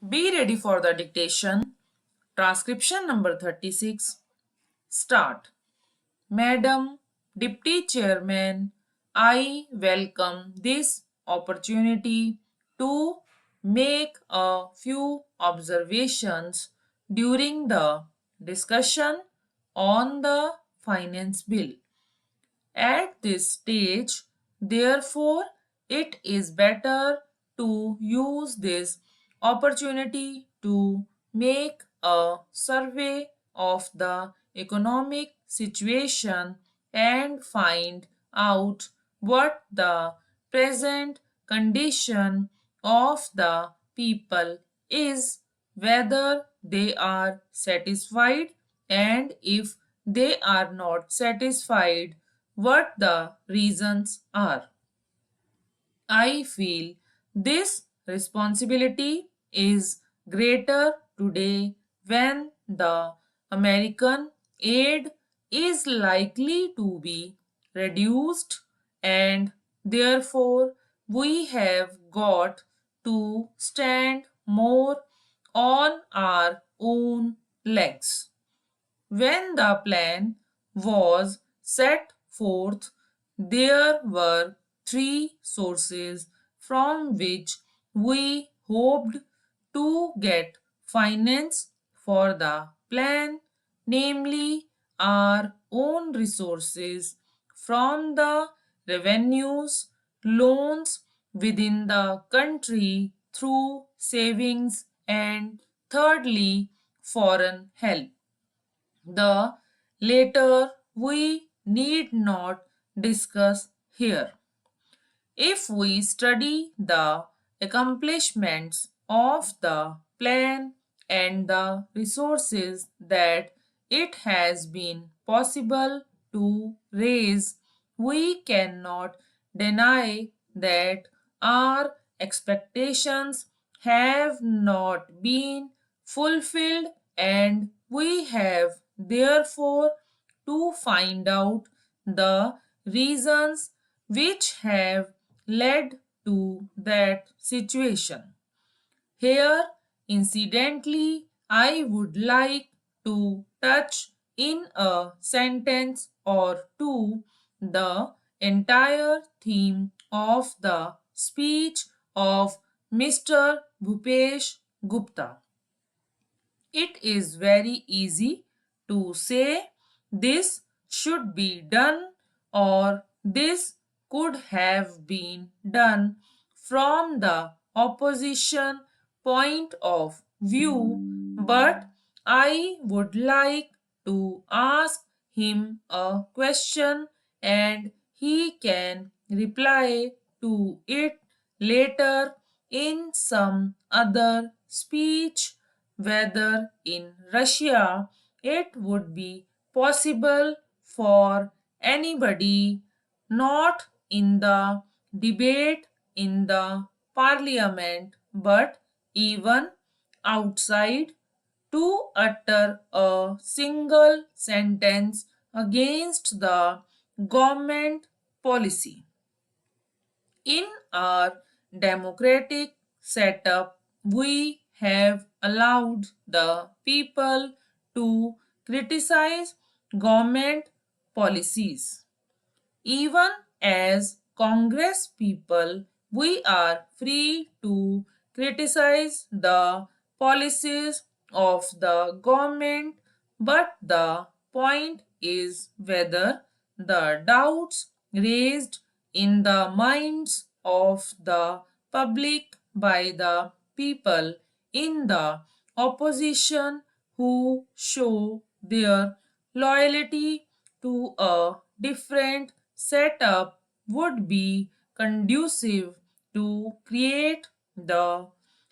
Be ready for the dictation. Transcription number 36. Start. Madam Deputy Chairman, I welcome this opportunity to make a few observations during the discussion on the finance bill. At this stage, therefore, it is better to use this opportunity to make a survey of the economic situation and find out what the present condition of the people is, whether they are satisfied, and if they are not satisfied, what the reasons are. I feel this responsibility is greater today when the American aid is likely to be reduced, and therefore we have got to stand more on our own legs. When the plan was set forth, there were three sources from which we hoped to get finance for the plan, namely our own resources from the revenues, loans within the country through savings, and thirdly, foreign help. The latter we need not discuss here. If we study the accomplishments of the plan and the resources that it has been possible to raise, we cannot deny that our expectations have not been fulfilled, and we have therefore to find out the reasons which have led to that situation. Here, incidentally, I would like to touch in a sentence or two the entire theme of the speech of Mr. Bhupesh Gupta. It is very easy to say this should be done or this could have been done from the opposition point of view, but I would like to ask him a question and he can reply to it later in some other speech, whether in Russia it would be possible for anybody not in the debate in the parliament but even outside to utter a single sentence against the government policy. In our democratic setup, we have allowed the people to criticize government policies. Even as Congress people, we are free to criticize the policies of the government, but the point is whether the doubts raised in the minds of the public by the people in the opposition who show their loyalty to a different setup would be conducive to create the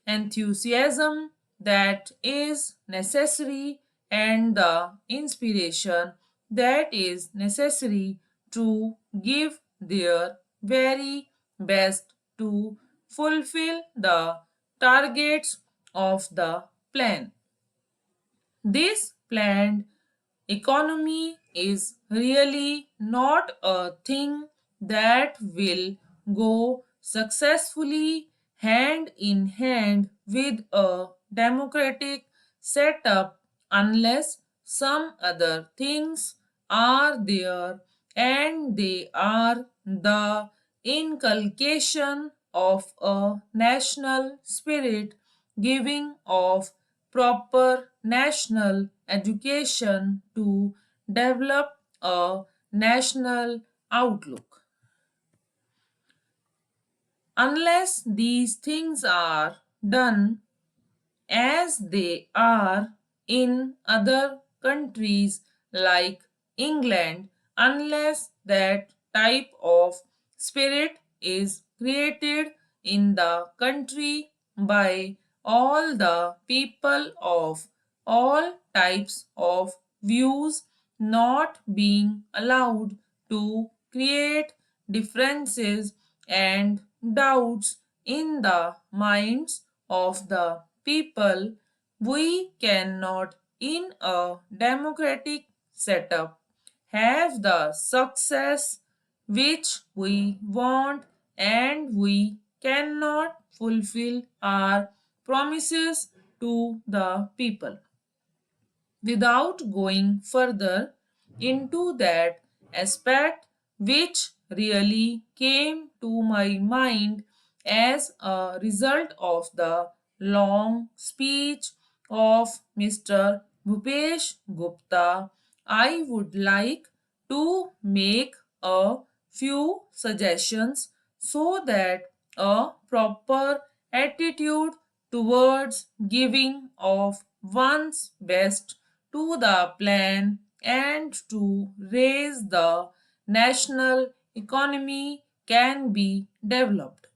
enthusiasm that is necessary and the inspiration that is necessary to give their very best to fulfill the targets of the plan. This planned economy is really not a thing that will go successfully hand in hand with a democratic setup unless some other things are there, and they are the inculcation of a national spirit, giving of proper national education to develop a national outlook. Unless these things are done as they are in other countries like England, unless that type of spirit is created in the country by all the people of all types of views not being allowed to create differences and doubts in the minds of the people, we cannot, in a democratic setup, have the success which we want, and we cannot fulfill our promises to the people. Without going further into that aspect, which really came to my mind as a result of the long speech of Mr. Bhupesh Gupta, I would like to make a few suggestions so that a proper attitude towards giving of one's best to the plan and to raise the national economy can be developed.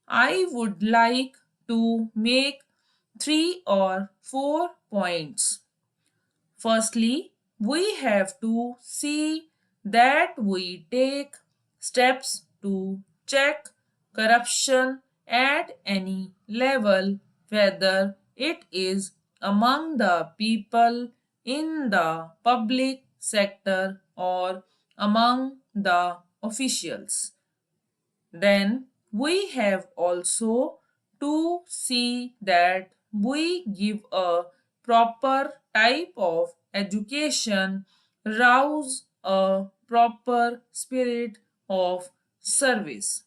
I would like to make three or four points. Firstly, we have to see that we take steps to check corruption at any level, whether it is among the people in the public sector or among the officials. Then we have also to see that we give a proper type of education, rouse a proper spirit of service.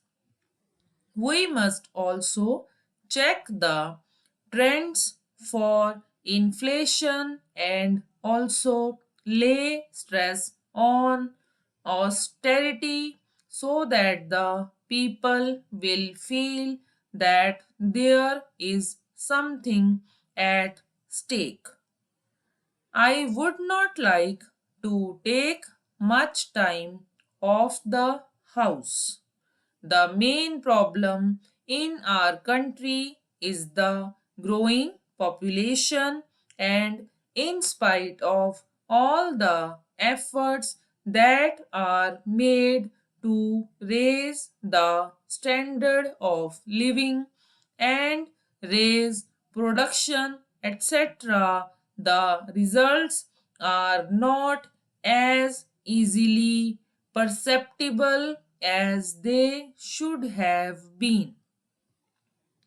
We must also check the trends for inflation and also lay stress on austerity so that the people will feel that there is something at stake. I would not like to take much time off the house. The main problem in our country is the growing population, and in spite of all the efforts that are made to raise the standard of living and raise production, etc., the results are not as easily perceptible as they should have been.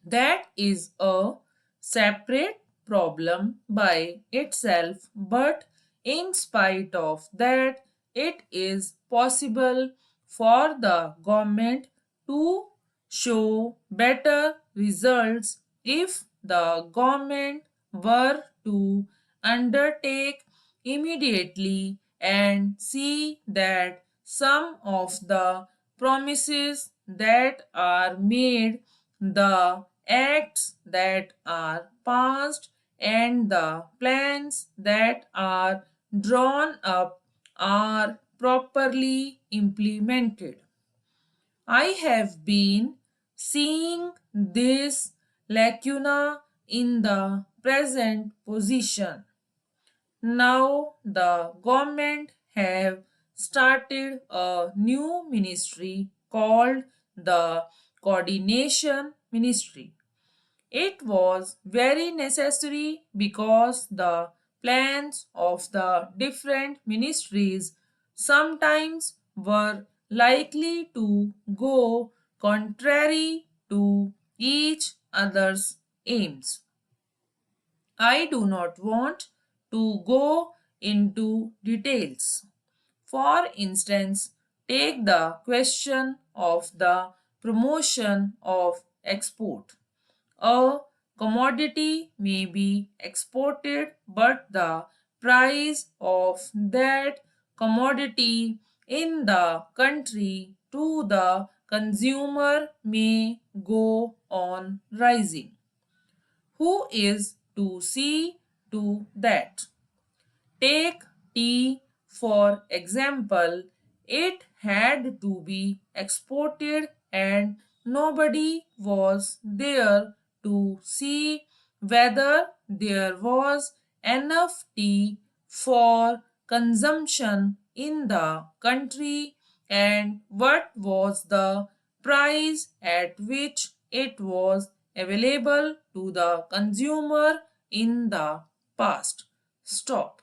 That is a separate problem by itself, but in spite of that, it is possible for the government to show better results if the government were to undertake immediately and see that some of the promises that are made, the acts that are passed, and the plans that are drawn up are properly implemented. I have been seeing this lacuna in the present position. Now the government have started a new ministry called the Coordination Ministry. It was very necessary because the plans of the different ministries sometimes were likely to go contrary to each other's aims. I do not want to go into details. For instance, take the question of the promotion of export. A commodity may be exported, but the price of that commodity in the country to the consumer may go on rising. Who is to see to that? Take tea for example. It had to be exported and nobody was there to see whether there was enough tea for consumption in the country and what was the price at which it was available to the consumer in the past. Stop.